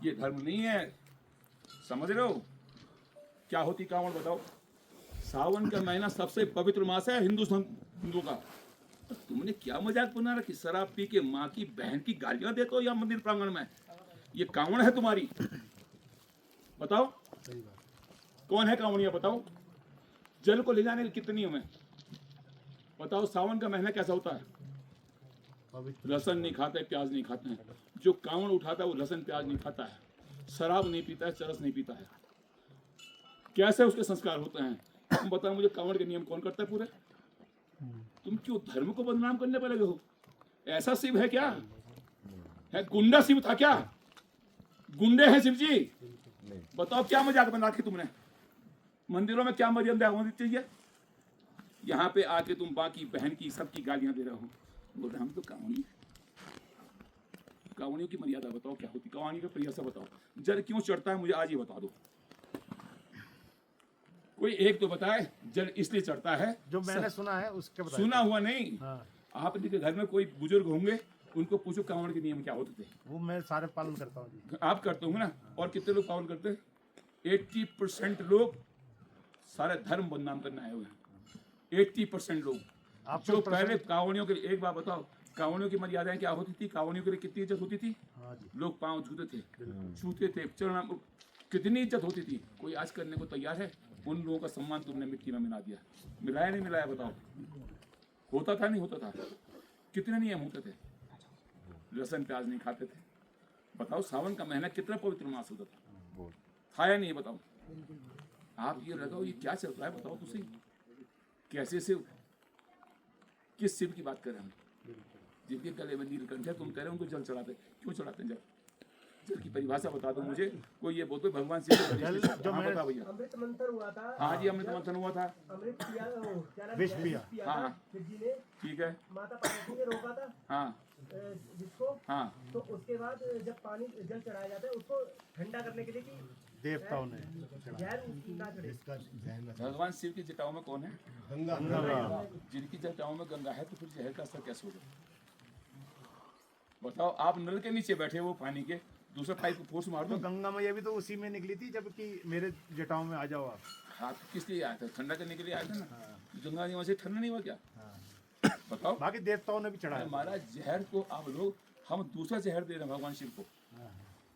ये धर्म नहीं है, समझ रहे हो? क्या होती कांवड़ बताओ? सावन का महीना सबसे पवित्र मास है हिंदू का। तुमने क्या मजाक बना रखी? शराब पी के माँ की बहन की गालियां देते हो या मंदिर प्रांगण में? ये कांवड़ है तुम्हारी? बताओ कौन है कांवड़िया? बताओ जल को ले जाने के कितनी नियम है? बताओ सावन का महीना कैसा होता है? लहसुन नहीं खाते, प्याज नहीं खाते हैं। जो कांवड़ उठाता है वो लहसुन प्याज नहीं खाता है, शराब नहीं पीता है, चरस नहीं पीता है। कैसे उसके संस्कार होते हैं? तुम बताओ मुझे, कांवड़ के नियम कौन करता है पूरे? तुम क्यों धर्म को बदनाम करने पर लगे हो? ऐसा शिव है क्या? है गुंडा शिव था क्या? गुंडे हैं शिव जी? बताओ क्या मजाक बना रखी तुमने? मंदिरों में क्या मर्यादा होनी चाहिए? यहाँ पे आके तुम बाकी बहन की सबकी गालियां दे रहे हो। बोल रहे हम तो कांवड़ी। कांवड़ियों की मर्यादा बताओ क्या होती? कांवड़ी का परिभाषा बताओ। जल क्यों चढ़ता है मुझे आज ये बता दो। कोई एक तो बताए जल इसलिए चढ़ता है। जो मैंने सुना है उसके बताइए। सुना हुआ नहीं। हाँ। आपके घर में कोई बुजुर्ग होंगे, उनको पूछो कांवड़ के नियम क्या होते थे। वो मैं सारे पालन करता हूँ जी। आप करते होंगे ना? और कितने लोग पालन करते हैं? 80% लोग सारे धर्म बदनाम करने आए हुए हैं। 80% लोग जो पहले कांवड़ियों के लिए, एक बात बताओ, कांवड़ियों की मर्यादाएं क्या होती थी? कांवड़ियों के लिए कितनी इज्जत होती थी? हाँ जी। लोग पांव छूते थे, चरण, कितनी इज्जत होती थी। कोई आज करने को तैयार है? उन लोगों का सम्मान तुमने मिट्टी में मिला दिया। मिलाया नहीं मिलाया? बताओ। होता था नहीं होता था? कितने नियम होते थे? लहसुन प्याज नहीं खाते थे। बताओ सावन का महीना कितना पवित्र मास होता था? खाया नहीं? बताओ। आप ये लगाओ, ये क्या चल रहा है? बताओ तो सही। कैसे शिव? किस शिव की बात कर रहे हैं हम? जिनके गले में नीलकंठ है, तुम कह रहे हो उनको जल चढ़ाते। क्यों चढ़ाते हैं जल? जल की परिभाषा बता दो मुझे। कोई ये बोलते भगवान शिव जो बता भैया। अमृत मंथन हुआ था। हाँ जी, अमृत मंथन हुआ था। अमृत पिया, क्या नाम विष है? पिया। था। हाँ। फिर जी ने ठीक है। माता पार्वती ने रोका था हाँ जिसको। हाँ। तो उसके बाद जब पानी जल चढ़ाया जाता है उसको ठंडा करने के लिए कि देवताओं ने जहर ना चढ़े। भगवान शिव की जटाओं में कौन है? गंगा। जिनकी जटाओं में गंगा है तो फिर जहर का असर कैसे होगा? बताओ। आप नल के नीचे बैठे हो पानी के, दूसरा पाइप को फोर्स मार तो दो। गंगा मैया भी तो उसी में निकली थी, जबकि मेरे जटाओं में आ जाओ आप। हाथ किस लिए आया था? ठंडा करने के लिए आया था ना। गंगा जी वहां से ठंडा नहीं हुआ क्या? बताओ। बाकी देवताओं ने भी चढ़ाया। हमारा जहर को आप लोग, हम दूसरा जहर दे रहे हैं भगवान शिव को।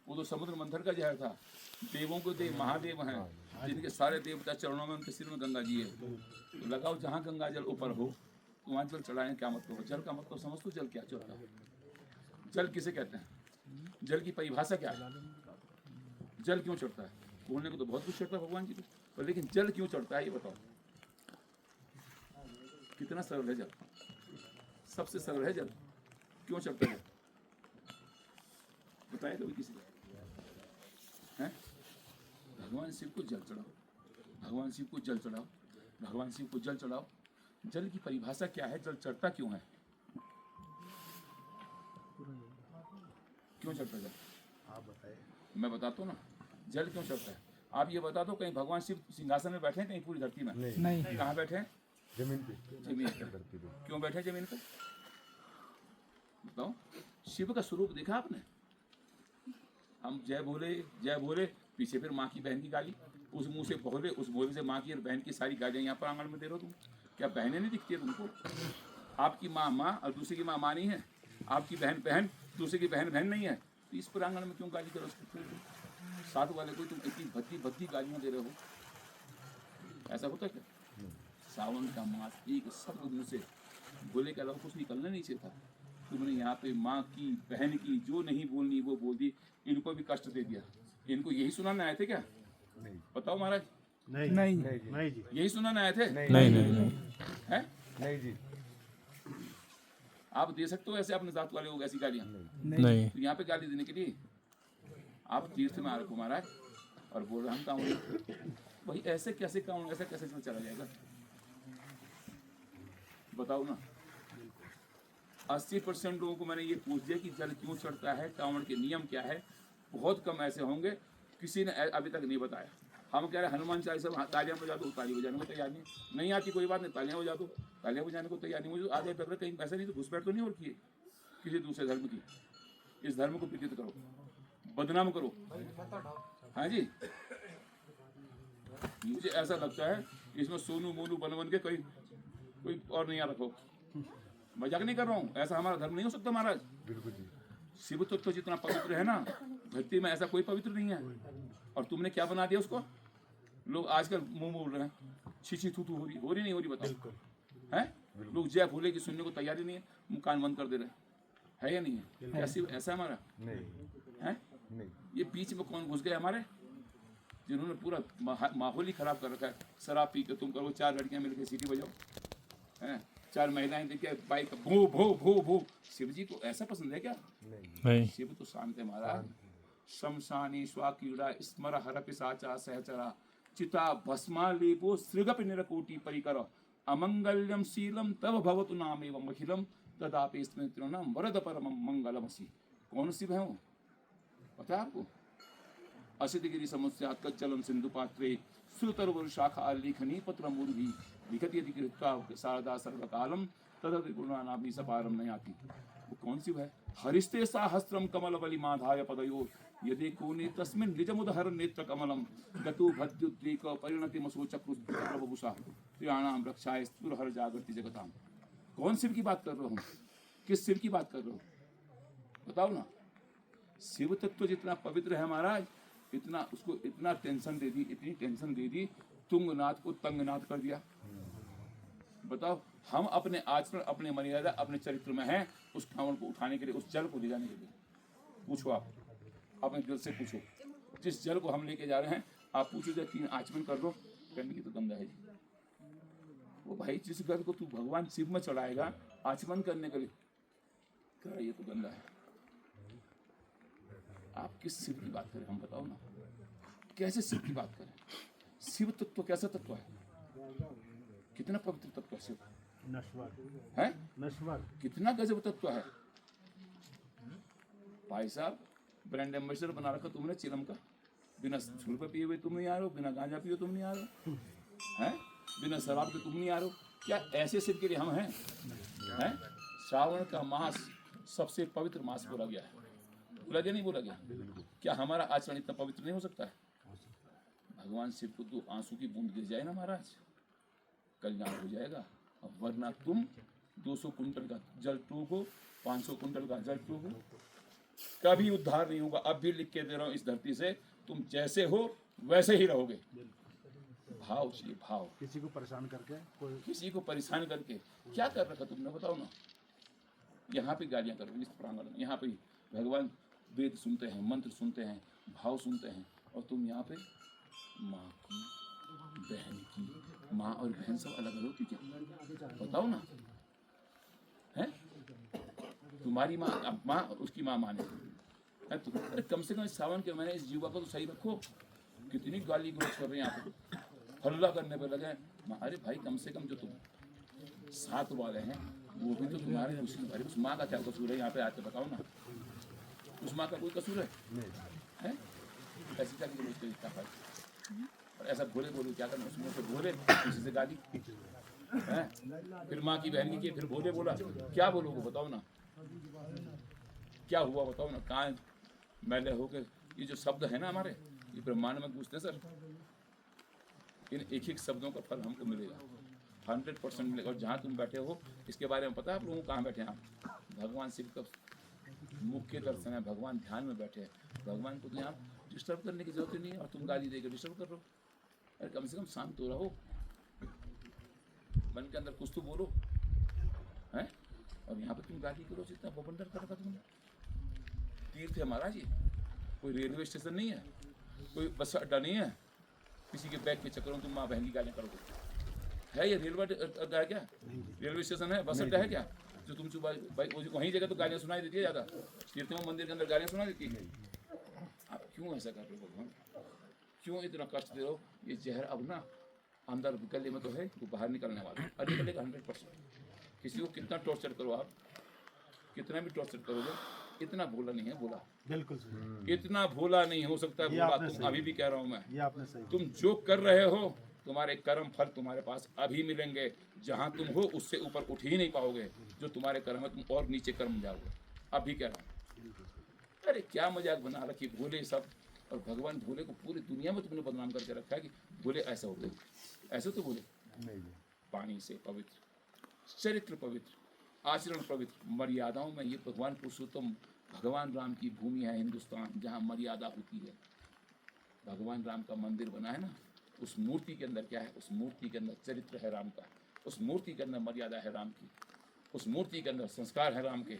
वो तो समुद्र मंथन का जहर था। देवों को देव महादेव हैं, जिनके सारे देवता चरणों में, उनके सिर में गंगा जी है। तो लगाओ जहाँ गंगा जल ऊपर हो तो वहाँ जल चढ़ाएं। क्या मतलब? जल का मतलब समझ तो? जल क्या चलता है? जल किसे कहते हैं? जल की परिभाषा क्या है? जल क्यों चढ़ता है? बोलने को तो बहुत कुछ चढ़ता है भगवान जी को, पर लेकिन जल क्यों चढ़ता है ये बताओ। कितना सरल है जल? सबसे सरल है जल। क्यों चढ़ता है? बताए कभी किसी को? हैं? भगवान शिव को जल चढ़ाओ, भगवान शिव को जल चढ़ाओ, भगवान शिव को जल चढ़ाओ। जल की परिभाषा क्या है? जल चढ़ता क्यों है? क्यों चढ़ता है जल? आप बताइए। मैं बताता हूँ ना, जल क्यों चढ़ता है। आप ये बता दो, कहीं भगवान शिव सिंहासन में बैठे हैं कहीं पूरी धरती में? नहीं। कहाँ बैठे हैं? जमीन पे। जमीन पे। क्यों बैठे जमीन पे? बताओ। शिव का स्वरूप देखा आपने? हम जय बोले, पीछे फिर माँ की बहन की गाली, उस मुंह से बोले, उस बोले से माँ की और बहन की सारी गालियाँ यहाँ पर आंगन में दे रहे हो तुम। क्या बहनें नहीं दिखती है तुमको? आपकी माँ माँ और दूसरे की माँ नहीं है, आपकी बहन बहन, दूसरे की बहन नहीं है, तो इस प्रांगण में क्यों गाली करो? साथ वाले को तुम इतनी भद्दी गालियाँ दे रहे हो। ऐसा होता है क्या? सावन का मास, एक शब्द मुँह से बोले के अलावा कुछ निकलना नहीं चाहिए था। तुमने यहाँ पे माँ की बहन की जो नहीं बोलनी वो बोल दी। इनको भी कष्ट दे दिया। इनको यही सुनाने आए थे क्या? नहीं। बताओ महाराज। नहीं नहीं। नहीं जी। यही सुनाने आए थे? नहीं। हैं? नहीं जी। आप दे सकते हो ऐसे अपने साथ वाले को ऐसी गालियाँ? नहीं। तो यहाँ पे गाली देने के लिए आप तीर्थ में आ रखे महाराज और बोल रहे हम कांवड़। वही ऐसे कैसे कांवड़, ऐसा कैसे चला जाएगा? बताओ ना। 80% लोगों को मैंने ये पूछ दिया कि जल क्यों चढ़ता है, कांवड़ के नियम क्या है। बहुत कम ऐसे होंगे, किसी ने अभी तक नहीं बताया। हम कह रहे हनुमान चालीसा तालियां बजा दो, ताली बजाने को तैयार नहीं आती कोई बात नहीं, तालियां बजा दो, तालियां बजाने को तैयार नहीं। मुझे आगे लग रहा कहीं ऐसा नहीं तो घुसपैठ तो नहीं हो रखी है किसी दूसरे धर्म की। इस धर्म को विकृत करो। बदनाम करो। हाँ जी, मुझे ऐसा लगता है कि इसमें सोनू मोनू बन के कोई और नहीं आ रखो। मजाक नहीं कर रहा हूँ, ऐसा हमारा धर्म नहीं हो सकता महाराज। बिल्कुल जी। शिव तत्व जितना पवित्र है ना, धरती में ऐसा कोई पवित्र नहीं है। और तुमने क्या बना दिया उसको? लोग आजकल मुंह बोल रहे हैं, छी थू हो रही नहीं हो रही, बताओ है? लोग जय भोले की सुनने को तैयारी नहीं है, मुंह कान बंद कर दे रहे है या नहीं है? क्या शिव ऐसा हमारा नहीं है? नहीं। ये बीच में कौन घुस गए हमारे, जिन्होंने पूरा माहौल ही खराब कर रखा है। शराब पी के तुम करो, 4 लड़कियां मिलकर सीटी बजाओ, हैं? 4 महिलाएं देखिए बाइक भू भू भू भू। शिव जी को ऐसा पसंद है क्या? नहीं। शिव तो शांत है महाराज। शमशानी स्वाकीड़ा स्मर हर पिशाचा सहचरा चिता भस्मा लेपो सृगप निरकोटि परिकर अमंगल्यम शीलम तव भवतु नाम एवं अखिलम तदापि स्मृतिर्नाम वरद परमं मंगलमसि। कौन शिव है वो, पता है आपको? असितगिरी समुद्यात् कज्जलम सिंधु पात्रे सुतरवर शाखा लेखनी पत्र मूर्धि लिखति यदि कृत्वा शारदा सर्वकालम तदपि गुणानाभि सपारम नहीं आती। वो कौन सी है? हरिस्ते साहस्रम कमल बलि माधाय पदयो यदि कोने तस्मिन् निजमुदहर नेत्र कमलम गतु भद्युद्रीक परिणति मसोचक्रु प्रभुषा त्रियाणाम रक्षाय स्फुरहर जागृति जगताम। कौन शिव की बात कर रहा हूँ? किस शिव की बात कर रहा हूँ? बताओ ना। शिव तत्व जितना पवित्र है महाराज, इतना उसको इतना टेंशन दे दी, इतनी टेंशन दे दी, तुंगनाथ को तंगनाथ कर दिया। बताओ, हम अपने आचरण, अपने मर्यादा, अपने चरित्र में हैं, उस कांवड़ को उठाने के लिए, उस जल को ले जाने के लिए। पूछो, आप अपने दिल से पूछो, जिस जल को हम लेके जा रहे हैं, आप पूछो जब 3 आचमन कर दो, कहने की तो गंदा है जी। वो भाई जिस घर को तू भगवान शिव में चढ़ाएगा आचमन करने के लिए, कह रहा ये तो गंदा है। आप किस शिव की बात करें, हम बताओ ना, कैसे शिव की बात करें? शिव तत्व कैसा तत्व है? कितना पवित्र तत्व है शिव, नश्वर है? नश्वर कितना गजब तत्व है भाई साहब। ब्रांड एम्बेसडर बना रखा तुमने चिलम का। बिना छुल पे पिए हुए तुम नहीं आ रहे हो, बिना गांजा पिए तुम नहीं आ रहे हो, हैं? बिना शराब के तुम नहीं आ रहे हो। क्या ऐसे शिव के लिए हम हैं? श्रावण का मास सबसे पवित्र मास बोला गया है, बोला गया नहीं बोला गया? क्या हमारा आचरण इतना पवित्र नहीं हो सकता है? भगवान शिव को 2 आंसू की बूंद गिर जाए ना महाराज, कल्याण हो जाएगा। अब वरना तुम 200 कुंटल का जल टूको, 500 कुंटल का जल टूको, कभी उद्धार नहीं होगा। अब भी लिख के दे रहा हूँ इस धरती से, तुम जैसे हो वैसे ही रहोगे। भाव चाहिए, भाव। किसी को परेशान करके कोई किसी को परेशान करके क्या कर रखा तुमने, बताओ ना। यहाँ पे गालियाँ कर रहे इस प्रांगण में, यहाँ पे भगवान वेद सुनते हैं, मंत्र सुनते हैं, भाव सुनते हैं, और तुम यहाँ पे माँ की, बहन की, माँ और बहन सब अलग अलग होती क्या, बताओ ना। है तुम्हारी माँ, अब माँ उसकी माँ माने, अरे कम से कम इस सावन के महीने इस जीवा को तो सही रखो। कितनी गाली गलौज कर रहे हैं यहाँ पे, हल्ला करने पे लगे। अरे भाई कम से कम जो तुम साथ वाले हैं वो भी तो तुम्हारे, उस माँ का क्या कसूर है? यहाँ पे आके बताओ ना, उस माँ का कोई कसूर है? ऐसी क्या भाई, और ऐसा भोले बोलो क्या करना, उसमें से भोले किसी से गाली है, फिर माँ की बहन की, फिर भोले बोला, क्या बोलोगे बताओ ना, क्या हुआ बताओ ना। कहाँ मैले होकर ये जो शब्द है ना हमारे, ये ब्रह्मांड में पूछते सर, इन एक शब्दों का फल हमको मिलेगा, 100% मिलेगा। और जहाँ तुम बैठे हो इसके बारे में पता है आप लोगों को? कहाँ बैठे हैं आप? भगवान शिव का मुख्य दर्शन है, भगवान ध्यान में बैठे हैं। भगवान को तो यहाँ डिस्टर्ब करने की जरूरत ही नहीं है, और तुम गाली देकर डिस्टर्ब कर रहे हो। अरे कम से कम शांत हो रहो, मन के अंदर कुछ तो बोलो, हैं? और यहाँ पे तुम गाली करो, जितना बबंडर कर रखा तुमने। तीर्थ है महाराज ये, कोई रेलवे स्टेशन नहीं है, कोई बस अड्डा नहीं है, किसी के बैग के चक्करों में तुम माँ बहन की गालियाँ करोगे। है ये रेलवे अड्डा है क्या? रेलवे स्टेशन है, बस अड्डा है क्या जो तुम सुबह भाई वहीं जगह तो गालियाँ सुनाई देती है ज़्यादा? तीर्थों मंदिर के अंदर गालियाँ सुनाई देती है। आप क्यों ऐसा कर रहे हो भगवान? क्यों इतना कष्ट दे रहे हो? ये जहर अब ना अंदर गले में तो है, वो बाहर निकलने वाला है, और निकलेगा 100%। किसी को कितना टॉर्चर करो आप, कितना भी टॉर्चर करोगे, इतना भोला नहीं है, भोला बिल्कुल सही, इतना भोला नहीं हो सकता ये भोला। आपने तुम सही अभी भी कह रहा हूँ मैं, ये आपने सही तुम जो कर रहे हो तुम्हारे कर्म फल तुम्हारे पास अभी मिलेंगे। जहाँ तुम हो उससे ऊपर उठ ही नहीं पाओगे, जो तुम्हारे कर्म है तुम और नीचे कर्म जाओगे। अभी कह रहा हूँ, अरे क्या मजाक बना रखी भोले सब, और भगवान भोले को पूरी दुनिया में तुमने बदनाम करके रखा है कि भोले ऐसा होते, ऐसे तो बोले। नहीं जी। पानी से पवित्र, चरित्र पवित्र, आचरण पवित्र, मर्यादाओं में ये भगवान पुरुषोत्तम भगवान राम की भूमि है हिंदुस्तान, जहाँ मर्यादा होती है। भगवान राम का मंदिर बना है ना, उस मूर्ति के अंदर क्या है? उस मूर्ति के अंदर चरित्र है राम का, उस मूर्ति के अंदर मर्यादा है राम की, उस मूर्ति के अंदर संस्कार है राम के,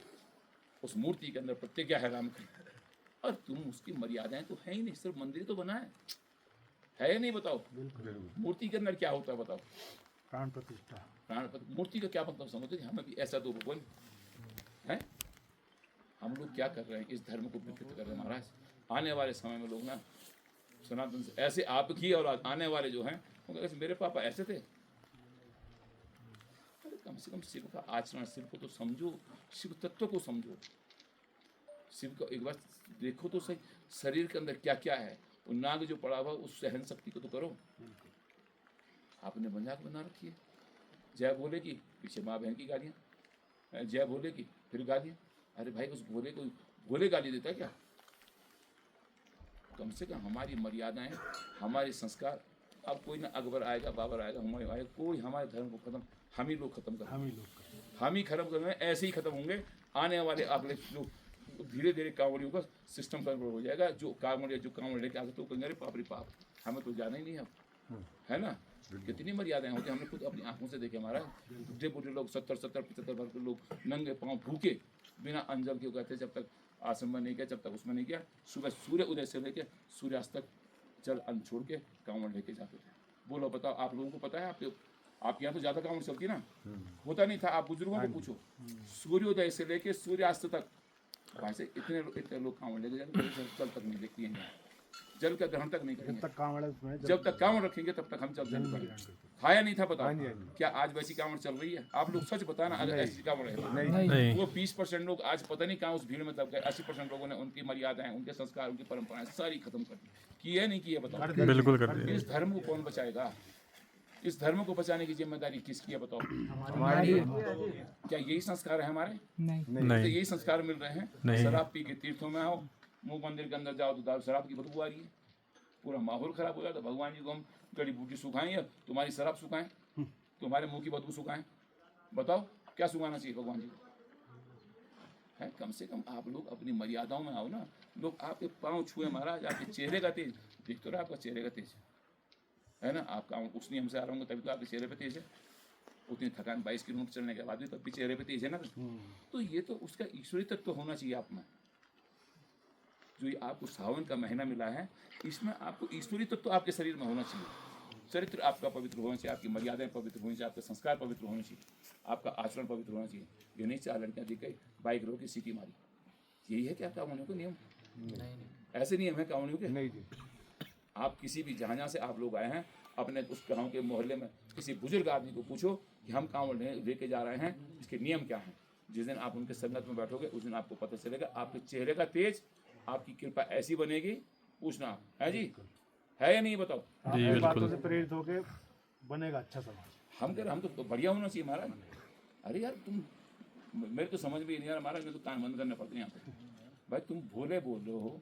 उस मूर्ति के अंदर प्रतिज्ञा है राम की। और तुम उसकी मर्यादाएं तो है ही नहीं, सिर्फ मंदिर तो बना है या नहीं? बताओ मूर्ति के अंदर क्या होता है, बताओ। प्राण प्रतिष्ठा। प्राण मूर्ति का क्या मतलब समझते हैं? हमें भी ऐसा तो भगवान है। हम लोग क्या कर रहे हैं? इस धर्म को विकृत कर रहे हैं महाराज। आने वाले समय में लोग ना सनातन से ऐसे आपकी और आने वाले जो हैं ऐसे मेरे पापा ऐसे थे। अरे कम से कम शिव का आचरण, शिव को तो समझो, शिव तत्व को समझो, शिव को एक बार देखो तो सही, शरीर के अंदर क्या क्या है। वो नाग जो पड़ा हुआ उस सहन शक्ति को तो करो। आपने मजाक बना रखी है। जय भोले की पीछे माँ बहन की गालियाँ, जय भोले की फिर गालियाँ। अरे भाई उस भोले को भोले गाली देता है क्या? कम से कम हमारी मर्यादाएं, हमारे संस्कार। अब कोई ना अकबर आएगा, बाबर आएगा, हुमायूं आएगा, कोई हमारे धर्म को खत्म हम ही लोग खत्म करेंगे, हम ही खत्म करेंगे। ऐसे ही खत्म होंगे आने वाले अगले लोग। धीरे धीरे कांवड़ियों का सिस्टम कंट्रोल हो जाएगा। जो कांवड़ लेके आगे तो कहेंगे अरे पाप रे पाप, हमें तो जाना ही नहीं है ना। कितनी मर्यादाएं होती हैं, हमने खुद अपनी आंखों से देखे। हमारा बुढ़े बुढ़े लोग 70-75 वर्ष के लोग नंगे पाँव भूखे बिना अंजल के कहते जब तक आश्रम में नहीं गया, जब तक उसमें नहीं गया, सुबह सूर्य उदय से लेके सूर्यास्त तक जल अन्न छोड़ के कांवड़ लेके जाते थे। बोलो बताओ, आप लोगों को पता है? आपके यहाँ तो ज़्यादा कांवड़ चलती ना, होता नहीं था। आप बुजुर्गों को पूछो, सूर्योदय से लेके सूर्यास्त तक वैसे इतने लोग कांवड़ लेके जाते, जल तक नहीं देखती हैं, जल का ग्रहण तक नहीं करेंगे। जब तक कांवड़ रखेंगे तब तक हम चलते नहीं पाएंगे। खाया नहीं था बताओ। क्या आज वैसी कांवड़ चल रही है? आप लोग सच बताना, अगर ऐसी कांवड़ है वो 20% लोग आज पता नहीं कहाँ उस भीड़ में दब गए। 80% लोगों ने उनकी मर्यादाएं, उनके संस्कार, उनकी परंपराएं सारी खत्म कर दी। की है नहीं की है बताओ? बिल्कुल कर दिया। इस धर्म को कौन बचाएगा? इस धर्म को बचाने की जिम्मेदारी किसकी है बताओ? हमारी। क्या यही संस्कार है हमारे? नहीं। यही संस्कार मिल रहे हैं? शराब पी के तीर्थों में आओ, मुंह मंदिर के अंदर जाओ तो दारू शराब की बदबू आ रही है, पूरा माहौल खराब हो जाता। भगवान जी को हम जड़ी बूटी सुखाएं या तुम्हारी शराब सुखाएं, तुम्हारे मुंह की बदबू सुखाएं? बताओ क्या सुखाना चाहिए भगवान जी को? है कम से कम आप लोग अपनी मर्यादाओं में आओ ना। लोग आपके पाँव छुए महाराज, आपके चेहरे का तेज देख तो रहा, आपका चेहरे का तेज है ना। आपका उस नियम से आ रहा हूँ तभी तो आपके चेहरे पे तेज है। उतनी थकान 22 किलोमीटर चलने के बाद भी तब भी चेहरे पे तेज है ना। तो ये तो उसका ईश्वरी तत्व होना चाहिए आप में। जो ये आपको सावन का महीना मिला है, इसमें आपको ईश्वरी तत्व आपके शरीर में होना चाहिए। चरित्र आपका पवित्र होना चाहिए, आपकी मर्यादाएं पवित्र होनी चाहिए, आपके संस्कार पवित्र होने चाहिए, आपका आचरण पवित्र होना चाहिए। ये नहीं 4 लड़कियां दिख गई, बाइक रोक के सीटी मारी, यही है क्या कानूनियों के नियम? ऐसे नियम है कानूनियों के? नहीं जी। आप किसी भी जहाँ से आप लोग आए हैं, अपने उस गाँव के मोहल्ले में किसी बुजुर्ग आदमी को पूछो कि हम कांवड़ लेके जा रहे हैं, इसके नियम क्या हैं। जिस दिन आप उनके संगत में बैठोगे उस दिन आपको पता चलेगा। आपके चेहरे का तेज, आपकी कृपा ऐसी बनेगी, पूछना है जी है या नहीं बताओ? जी बातों से प्रेरित होके बनेगा अच्छा समाज। हम तो बढ़िया होना चाहिए महाराज। अरे यार तुम, मेरे तो समझ में नहीं आ रहा महाराज, मेरे तो कान बंद करने पड़ते हैं यहाँ पे। भाई तुम भोले बोल रहे हो,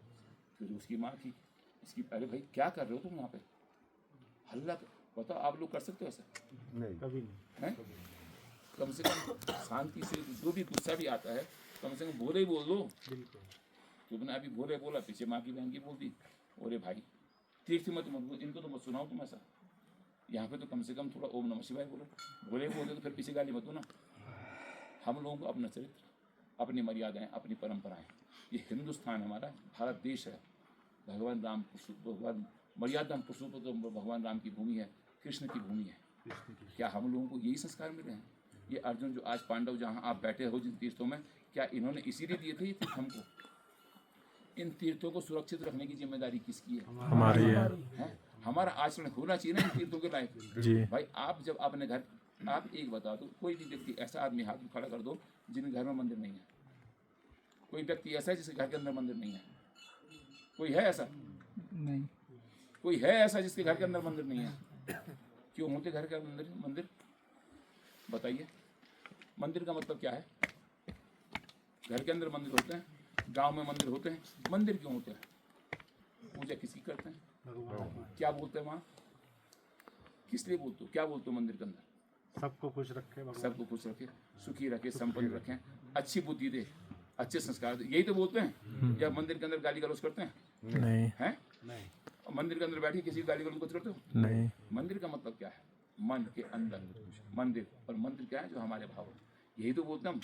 फिर उसकी माँ की इसकी, अरे भाई क्या कर रहे हो तुम यहाँ पे? हल्ला बताओ, आप लोग कर सकते हो ऐसा? नहीं, कभी नहीं हैं? कम से कम शांति से, जो भी गुस्सा भी आता है कम से कम भोले ही बोल दो। बिल्कुल। तुमने अभी भोले बोला, पीछे माँ की बहन की बोल दी, अरे भाई तीर्थ मत इनको तो मत सुनाओ तुम ऐसा। यहाँ पे तो कम से कम थोड़ा ओम नमः शिवाय बोलो। भोले बोल दो तो फिर पीछे गाली मत दो ना। हम लोगों को अपना चरित्र, अपनी मर्यादाएं, अपनी परंपराएं, ये हिंदुस्तान हमारा भारत देश है। भगवान राम भगवान मर्यादा पुरुषोत्तम भगवान राम की भूमि है, कृष्ण की भूमि है। क्या हम लोगों को यही संस्कार मिले हैं? ये अर्जुन जो आज पांडव जहाँ आप बैठे हो जिन तीर्थों में, क्या इन्होंने इसीलिए दिए थे ये तीर्थ हमको? इन तीर्थों को सुरक्षित रखने की जिम्मेदारी किसकी है? हमारी है। हमारा आचरण होना चाहिए ना इन तीर्थों के लायक। जी। भाई आप जब अपने घर, आप एक बता दो, कोई भी व्यक्ति ऐसा आदमी हाथ में खड़ा कर दो जिनके घर में मंदिर नहीं है। कोई व्यक्ति ऐसा है जिसके घर के अंदर मंदिर नहीं है? कोई है ऐसा? नहीं। कोई है ऐसा जिसके घर के अंदर मंदिर नहीं है? क्यों होते घर के अंदर मंदिर? बताइए। मंदिर का मतलब क्या है? घर के अंदर मंदिर होते हैं गांव में मंदिर होते हैं, मंदिर क्यों होते हैं? पूजा किसकी करते हैं? क्या बोलते हैं वहाँ? किस लिए बोलते हो? क्या बोलते हो मंदिर के अंदर? सबको खुश रखे भगवान। सबको खुश रखे, सुखी रखे, संपन्न रखें, अच्छी बुद्धि दे, अच्छे संस्कार दे, यही तो बोलते हैं। या मंदिर के अंदर गाली गलौज करते हैं? नहीं हैं? नहीं, और मंदिर के अंदर बैठी किसी की गाली गलौज करते हो? नहीं मंदिर का मतलब क्या है? मन के अंदर मंदिर, और मंदिर क्या है? जो हमारे भाव है, यही तो बोलते हैं हम।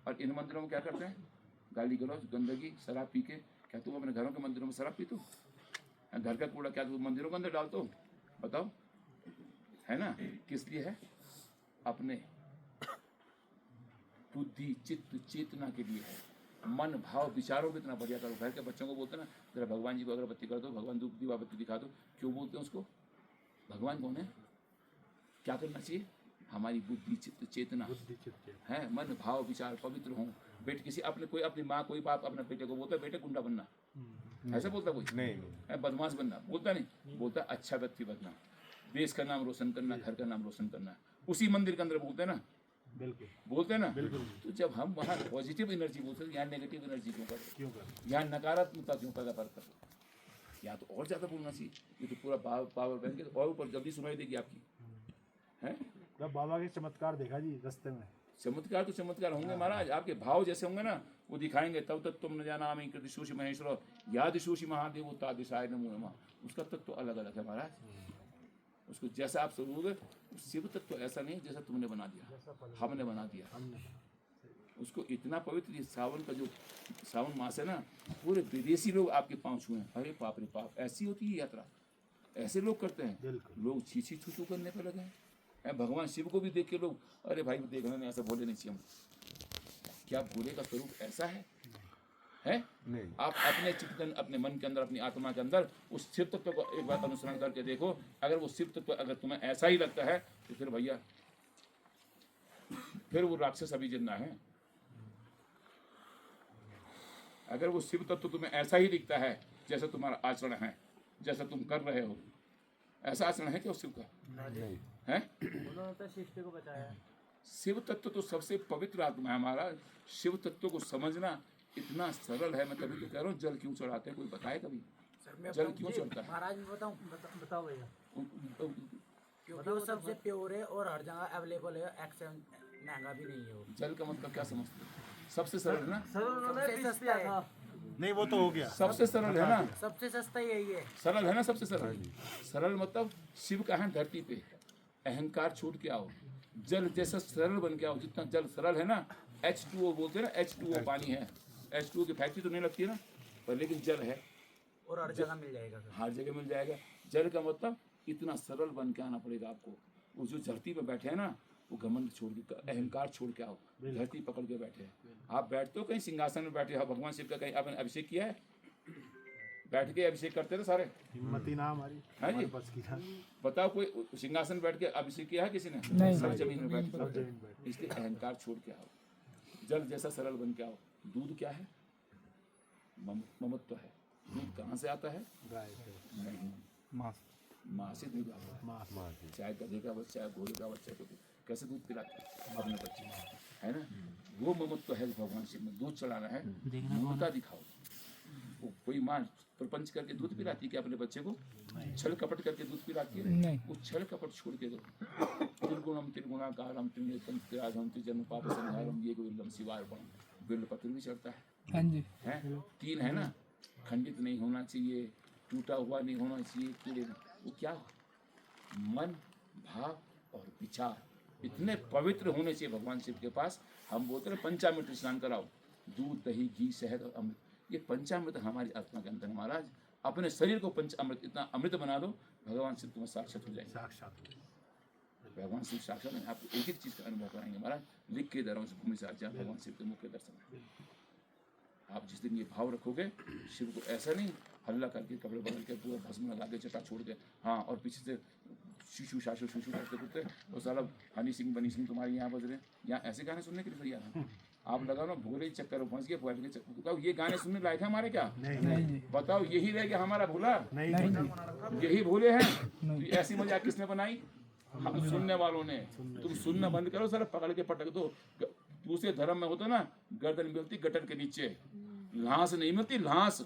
और इन मंदिरों में क्या करते हैं? गाली गलौज, गंदगी, शराब पी के। क्या तुम अपने घरों के मंदिरों में शराब पीते हो? घर का कूड़ा क्या तुम मंदिरों के अंदर डालते हो? बताओ, है ना? किस लिए है? अपने बुद्धि, चित्त, चेतना के लिए है। मन, भाव, विचारों को इतना बढ़िया करो। घर के बच्चों को बोलते हैं ना, जरा भगवान जी को अगरबत्ती कर दो, भगवान धूप दीवाबत्ती दिखा दो। क्यों बोलते हैं उसको? भगवान कौन है? क्या करना चाहिए? हमारी बुद्धि, चित्त, चेतना बुद्धि चित्त है, मन, भाव, विचार पवित्र हों। बेटे किसी अपने कोई अपनी माँ, कोई बाप अपने बेटे को बोलता है बेटे गुंडा बनना, ऐसा बोलता कोई? नहीं है, बदमाश बनना बोलता नहीं, बोलता अच्छा व्यक्ति बनना, देश का नाम रोशन करना, घर का नाम रोशन करना। उसी मंदिर के अंदर बोलते हैं ना, बिल्कुल बोलते हैं ना। तो जब हम वहाँ पॉजिटिव एनर्जी बोलते हैं, यहाँ नेगेटिव एनर्जी क्यों करें? क्यों कर यहाँ नकारात्मकता क्यों पैदा करते? यहाँ तो और ज़्यादा बोलना चाहिए। ये तो पूरा पावर बैंक है, और ऊपर जल्दी सुनाई देगी आपकी, है? जब बाबा के चमत्कार देखा जी रास्ते में। चमत्कार तो चमत्कार होंगे महाराज, आपके भाव जैसे होंगे ना वो दिखाएंगे। तब तक तुम न जाना आमी कृतिशोषि महेश्वर यादिशोषि महादेव तादिशाय नमो नमः। उसका तत्व तो अलग अलग है महाराज। उसको जैसा आप स्वरूप, शिव तत्व तो ऐसा नहीं जैसा तुमने बना दिया, हमने बना दिया। उसको इतना पवित्र, ये सावन का जो सावन मास है ना, पूरे विदेशी लोग आपके पाँव छुए हैं। अरे बाप रे बाप, ऐसी होती है यात्रा, ऐसे लोग करते हैं। बिल्कुल। लोग छीछी छू करने पर लगे हैं। भगवान शिव को भी देख के लोग, अरे भाई देखना नहीं, ऐसा बोले नहीं चाहिए हम। क्या भोले का स्वरूप ऐसा है? नहीं। आप अपने चित्त, अपने मन के अंदर, अपनी आत्मा के अंदर उस शिव तत्व को एक बार अनुसरण करके देखो। अगर वो शिव तत्व अगर तुम्हें ऐसा ही लगता है तो फिर भैया, फिर वो राक्षस अभी जिंदा है। अगर वो शिव तत्व तुम्हें ऐसा ही दिखता है जैसा तुम्हारा आचरण है, जैसा तुम कर रहे हो, ऐसा आचरण है क्या उस शिव का? नहीं। है? उन्होंने तो सृष्टि को बचाया। शिव तत्व तो सबसे पवित्र आत्मा है हमारा। शिव तत्व को समझना इतना सरल है। मैं तभी तो कह रहा हूँ, जल क्यों चढ़ाते हैं? कोई बताए कभी? जल क्यों चढ़ता है? महाराज मैं बताऊं, बताओ भैया। क्योंकि वो सबसे प्योर है और हर जगह अवेलेबल है, एक्सेस महंगा भी नहीं है वो। जल का मतलब क्या समझते हो? सबसे सरल है ना? सबसे सस्ता है, नहीं वो तो हो गया। सबसे सरल है ना? सबसे सस्ता यही है। सरल है ना? सबसे सरल। सरल मतलब शिव का है धरती पे, अहंकार छोड़ के आओ, जल जैसा सरल बन के आओ। जितना जल सरल है ना, H2O बोलते हैं ना, H2O पानी है। H2O की फैक्ट्री तो नहीं लगती है ना, पर लेकिन जल है, और हर जगह मिल जाएगा सर। हर जगह मिल जाएगा। जल का मतलब इतना सरल बन के आना पड़ेगा आपको। वो जो धरती पे बैठे हैं ना, वो घमंड छोड़ के, अहंकार छोड़ के आओ। धरती पकड़ के बैठे हैं। आप बैठते हो कहीं सिंहासन में बैठे हो, भगवान शिव का कहीं आपने अभिषेक किया है? बैठ के अभिषेक करते थे सारे, हिम्मती ना हमारी, हाँ जी। हमारे बस की ना। बताओ कोई सिंहासन बैठ के अभिषेक किया है किसी ने? नहीं। सब जमीन में बैठ सब के। जमीन बैठ। इसलिए अहंकार छोड़ के आओ, जल जैसा सरल बन के आओ। दूध क्या है? ममत्व है। दूध कहाँ से आता है? गाय से। नहीं, मास माँ से दूध आता है। माँ चाहे गधे का बच्चा है, घोड़े का बच्चा को कैसे दूध पिलाते हैं अपने बच्चे, है ना? वो ममत्व है भगवान शिव में। दूध चढ़ाना है, ममता दिखाओ। वो कोई माँ प्रपंच करके दूध पिलाती है क्या अपने बच्चे को? छल कपट करके दूध पिलाती है? नहीं। वो छल कपट छोड़ के दो। त्रिगुणम त्रिगुणाकारम त्रिनेत्रम त्रिराधम त्रिजन्म पाप संहारम ये गोविंदम शिवार्पणम। बिल्वपत्र भी चढ़ता है, हाँ जी। हैं? तीन है ना, खंडित नहीं होना चाहिए, टूटा हुआ नहीं होना चाहिए, कीड़े वो क्या? मन, भाव और विचार इतने पवित्र होने चाहिए भगवान शिव के पास। हम बोलते हैं पंचामृत स्नान कराओ, दूध दही घी शहद और अमृत। ये पंचामृत हमारी आत्मा के अंदर है महाराज। अपने शरीर को पंचामृत, इतना अमृत बना दो, भगवान शिव तुम्हें साक्षात हो जाएंगे। साक्षात। भगवान शिव साक्षात नहीं, आपको एक एक चीज़ का अनुभव कराएंगे महाराज। लिख के दरों से भूमि से आज भगवान शिव के मुख्य दर्शन है। आप जिस दिन ये भाव रखोगे, शिव को ऐसा नहीं हल्ला करके कपड़े बदल के पूरा भस्म लगा के चटा छोड़ के, हाँ, और पीछे से शिशु शाशु शिशु करते करते और साला हनी सिंह बनी सिंह तुम्हारे यहाँ बज रहे हैं। यहाँ ऐसे गाने सुनने के लिए तैयार हैं आप? लगाओ ना भोले चक्कर में फंस गए, बताओ ये गाने सुनने लायक है हमारे क्या? नहीं बताओ यही रह गया हमारा भोला? नहीं यही भोले हैं? तो ऐसी मजाक किसने बनाई? हम सुनने वालों ने। तुम सुनना बंद करो, सारा पकड़ के पटक दो। दूसरे धर्म में होता ना, गर्दन मिलती गटर के नीचे, लाश नहीं मिलती, लाश।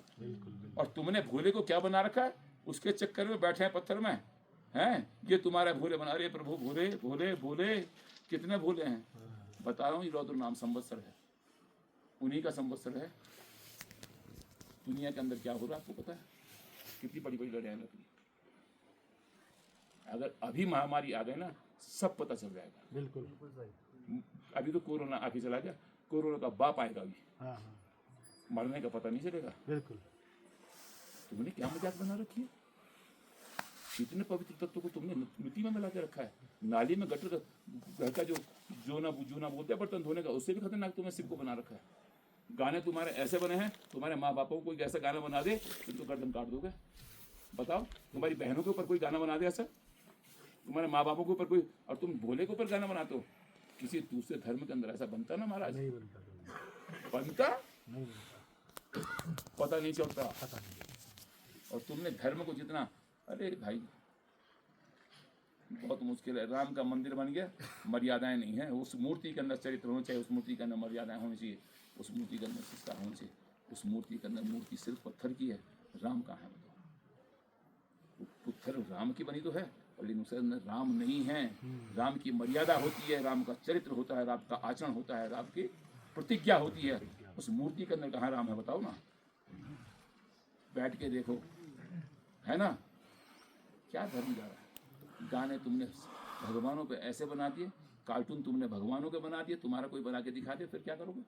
और तुमने भोले को क्या बना रखा है? उसके चक्कर में बैठे हैं पत्थर में, हैं? ये तुम्हारे भोले बना रहे प्रभु। भोले भोले भोले कितने भोले हैं बता रहा हूँ। ये रौद्र नाम संवत्सर है, उन्हीं का संवत्सर है। दुनिया के अंदर क्या हो रहा है आपको पता है? कितनी बड़ी बड़ी लड़ाइयाँ लग रही। अगर अभी महामारी आ गए ना, सब पता चल जाएगा। बिल्कुल। अभी तो कोरोना आके चला गया, कोरोना का बाप आएगा अभी, हाँ हाँ मरने का पता नहीं चलेगा। बिल्कुल। तुमने क्या मजाक बना रखी है? इतने पवित्र तत्व को तुमने मिट्टी में मिला के रखा है। नाली में गटर का घर का जो जोना बोलते हैं बर्तन धोने का, उससे भी खतरनाक तुमने शिव को बना रखा है। गाने तुम्हारे ऐसे बने हैं, तुम्हारे माँ बापों को कोई ऐसा गाना बना दे तुम तो गर्दन काट दोगे। बताओ, तुम्हारी बहनों के ऊपर कोई गाना बना दे ऐसा, तुम्हारे माँ बापों के ऊपर कोई, और तुम भोले के ऊपर गाना बनाते हो। किसी दूसरे धर्म के अंदर ऐसा बनता ना महाराज? नहीं बनता। बनता नहीं बनता। पता नहीं चलता। पता नहीं। और तुमने धर्म को जितना, अरे भाई बहुत मुश्किल है। राम का मंदिर बन गया, मर्यादाएं नहीं है। उस मूर्ति के अंदर चरित्र होना चाहिए, उस मूर्ति के अंदर मर्यादाएं होनी चाहिए, उस मूर्ति के अंदर संस्कार होने चाहिए। उस मूर्ति के अंदर, मूर्ति सिर्फ पत्थर की है, राम कहाँ है बताओ? पत्थर राम की बनी तो है, लेकिन उसके अंदर राम नहीं है। राम की मर्यादा होती है, राम का चरित्र होता है, राम का आचरण होता है, राम की प्रतिज्ञा होती है। उस मूर्ति के अंदर कहाँ राम है बताओ ना? बैठ के देखो, है ना? क्या धर्म जा रहा है? गाने तुमने भगवानों पे ऐसे बना दिए, कार्टून तुमने भगवानों के बना दिए, तुम्हारा कोई बना के दिखा दे, फिर क्या करोगे?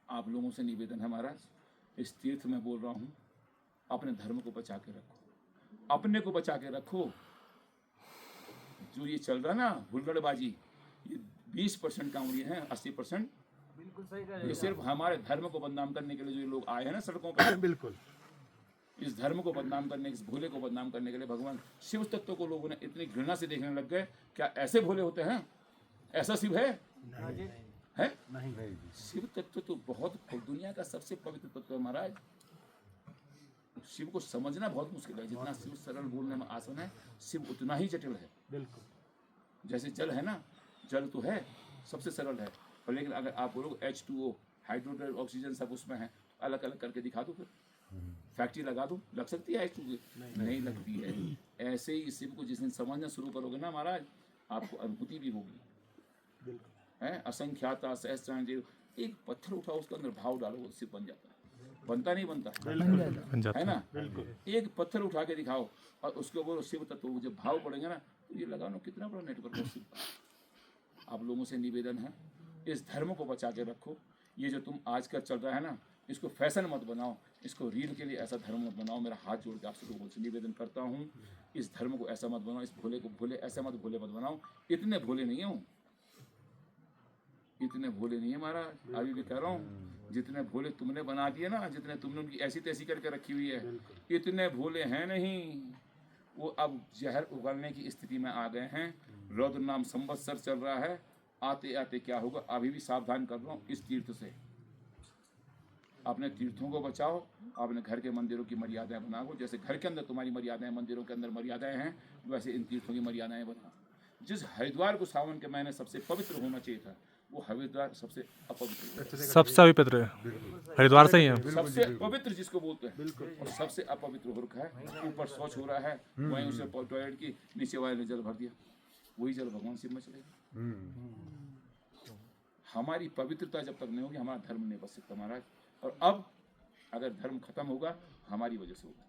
आप लोगों से निवेदन है महाराज, इस तीर्थ में बोल रहा हूँ, अपने धर्म को बचा के रखो, अपने को बचा के रखो। जो ये चल रहा ना हुल्लड़बाजी, ये 20% कांवड़िए हैं, 80% बिल्कुल सही कह रहे ये हो। सिर्फ हमारे धर्म को बदनाम करने के लिए जो ये लोग आए हैं ना सड़कों पर, बिल्कुल। इस धर्म को बदनाम करने, इस भोले को बदनाम करने के लिए भगवान शिव तत्व को लोगों ने इतनी घृणा से देखने लग गए। क्या ऐसे भोले होते हैं? ऐसा शिव है? है? नहीं। शिव तत्व तो बहुत, दुनिया का सबसे पवित्र तत्व है महाराज। शिव को समझना बहुत मुश्किल है। जितना शिव सरल बोलने में आसान है, शिव उतना ही जटिल है। बिल्कुल। जैसे जल है ना, जल तो है सबसे सरल है, और लेकिन अगर आप बोलो H2O, हाइड्रोजन ऑक्सीजन सब उसमें है, अलग अलग करके दिखा दो, फिर फैक्ट्री लगा दो, लग सकती है H2O? नहीं लगती है। ऐसे ही शिव को जिस दिन समझना शुरू करोगे ना महाराज, आपको अनुभूति भी होगी। बिल्कुल। है असंख्याता सहस्राण जीव, एक पत्थर उठाओ, उसके अंदर भाव डालो, वो शिव बन जाता है। बनता नहीं बनता? बन जाता है ना? बिल्कुल। एक पत्थर उठा के दिखाओ और उसको बोलो शिव तत्व, जब भाव पड़ेंगे ना, तो ये लगाओ ना, कितना बड़ा नेटवर्क है शिव का। आप लोगों से निवेदन है, इस धर्म को बचा के रखो। ये जो तुम आजकल चल रहा है ना, इसको फैशन मत बनाओ, इसको रील के लिए ऐसा धर्म मत बनाओ। मेरा हाथ जोड़ के आप लोगों से निवेदन करता हूँ, इस धर्म को ऐसा मत बनाओ, इस भोले को भोले ऐसा मत भोले मत बनाओ। इतने भोले नहीं हूँ, इतने भोले नहीं है महाराज। अभी भी कह रहा हूँ, जितने भोले तुमने बना दिए ना, जितने तुमने उनकी ऐसी तैसी करके रखी हुई है, इतने भोले हैं नहीं। वो अब जहर उगलने की स्थिति में आ गए हैं। रौद्र नाम संवत्सर चल रहा है, आते आते क्या होगा, अभी भी सावधान कर रहा हूँ। इस तीर्थ से अपने तीर्थों को बचाओ, अपने घर के मंदिरों की मर्यादाएं बनाओ। जैसे घर के अंदर तुम्हारी मर्यादाएं, मंदिरों के अंदर मर्यादाएं हैं, वैसे इन तीर्थों की मर्यादाएं बनाओ। जिस हरिद्वार को सावन के महीने सबसे पवित्र होना चाहिए था, वो हरिद्वार सबसे अपवित्र हो गया। सबसे पवित्र है, हरिद्वार से ही है। सबसे पवित्र जिसको बोलते हैं, और सबसे अपवित्र हो रखा है। ऊपर शौच हो रहा है, वहीं उसे टॉयलेट की नीचे वाले ने जल भर दिया, वही जल भगवान शिव में चलेगा। हमारी पवित्रता जब तक नहीं होगी, हमारा धर्म नहीं बच सकता महाराज। और अब अगर धर्म खत्म होगा, हमारी वजह से होगा।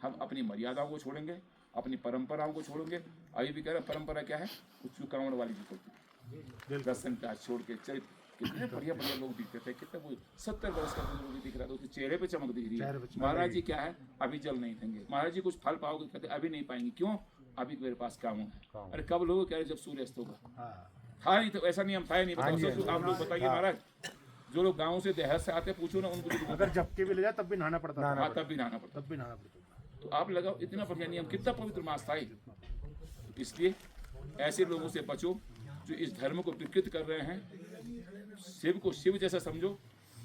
हम अपनी मर्यादाओं को छोड़ेंगे, अपनी परंपराओं को छोड़ेंगे। अभी भी कह रहे परंपरा क्या है, कुछ कांवड़ वाली जी करती है, दर्शन का छोड़ के चरित्र। कितने बढ़िया बढ़िया लोग दिखते थे, कितने वो 70 वर्ष का लोग दिख रहा था, उसके चेहरे पे चमक दिख रही है। महाराज जी क्या है, अभी जल नहीं देंगे। महाराज जी कुछ फल पाओगे, कहते अभी नहीं पाएंगे। क्यों? अभी मेरे पास काम है। अरे कब लोग कह रहे जब सूर्य अस्त होगा। था नहीं तो ऐसा नियम था नहीं, बताओ आप लोग बताइए महाराज। जो लोग गाँव से देहात से आते पूछो ना उनको, अगर झपके भी ले जाए तब भी नहाना पड़ता था। हाँ, तब भी नहाना पड़ता। तब भी नहाना पड़ता। तो आप लगाओ, इतना बढ़िया नियम, कितना पवित्र मास था ये। इसलिए ऐसे लोगों से बचो जो इस धर्म को विकृत कर रहे हैं। शिव को शिव जैसा समझो।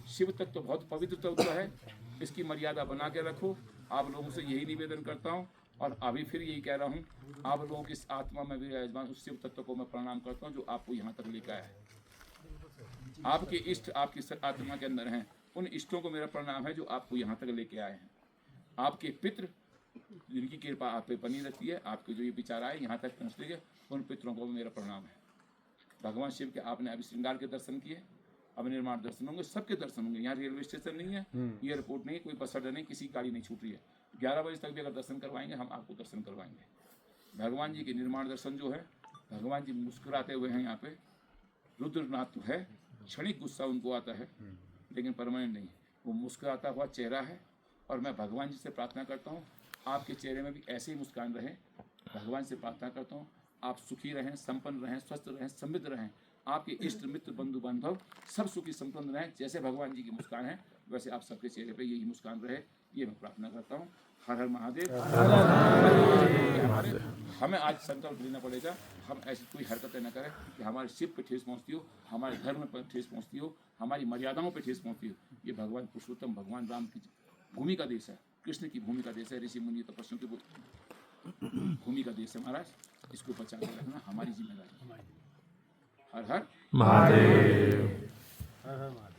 शिव तक तो बहुत पवित्र तत्व है, इसकी मर्यादा बना के रखो। आप लोगों से यही निवेदन करता हूँ, और अभी फिर यही कह रहा हूँ, आप लोगों की इस आत्मा में विराजमान उस शिव तत्व को मैं प्रणाम करता हूँ जो आपको यहाँ तक लेकर आया है। आपके इष्ट आपकी आत्मा के अंदर हैं, उन इष्टों को मेरा प्रणाम है जो आपको यहाँ तक लेके आए हैं। आपके पितृ जिनकी कृपा आप पे बनी रहती है, आपके जो ये विचार आए यहाँ तक पहुँचते गए, उन पितरों को मेरा प्रणाम है। भगवान शिव के आपने अभी श्रृंगार के दर्शन किए, अब निर्माण दर्शन होंगे, सबके दर्शन होंगे। यहाँ रेलवे स्टेशन नहीं है, एयरपोर्ट नहीं, कोई बस अड्डा नहीं, किसी गाड़ी नहीं छूट रही है। 11 बजे तक भी अगर दर्शन करवाएंगे हम आपको दर्शन करवाएंगे। भगवान जी के निर्माण दर्शन जो है, भगवान जी मुस्कुराते हुए हैं यहाँ पे। रुद्रनाथ तो है, क्षणिक गुस्सा उनको आता है लेकिन परमानेंट नहीं। वो मुस्कुराता हुआ चेहरा है और मैं भगवान जी से प्रार्थना करता हूँ आपके चेहरे में भी ऐसे ही मुस्कान रहे। भगवान से प्रार्थना करता हूँ आप सुखी रहें, संपन्न रहें, स्वस्थ रहें, समृद्ध रहें। आपके इष्ट मित्र बंधु बांधव सब सुखी संपन्न रहें। जैसे भगवान जी की मुस्कान है वैसे आप सबके चेहरे पे यही मुस्कान रहे, ये मैं प्रार्थना करता हूँ। हर हर महादेव। हमें आज संकल्प लेना पड़ेगा, हम ऐसी कोई हरकतें न करें कि हमारे शिव पे ठेस पहुँचती हो, हमारे धर्म पर ठेस पहुँचती हो, हमारी मर्यादाओं पे ठेस पहुँचती हो। ये भगवान पुरुषोत्तम भगवान राम की भूमि का देश है, कृष्ण की भूमि का देश है, ऋषि मुनि तपस्वियों की भूमि का देश है महाराज। इसको बचा के रखना हमारी जिम्मेदारी। हर हर महादेव। हर हर महादेव।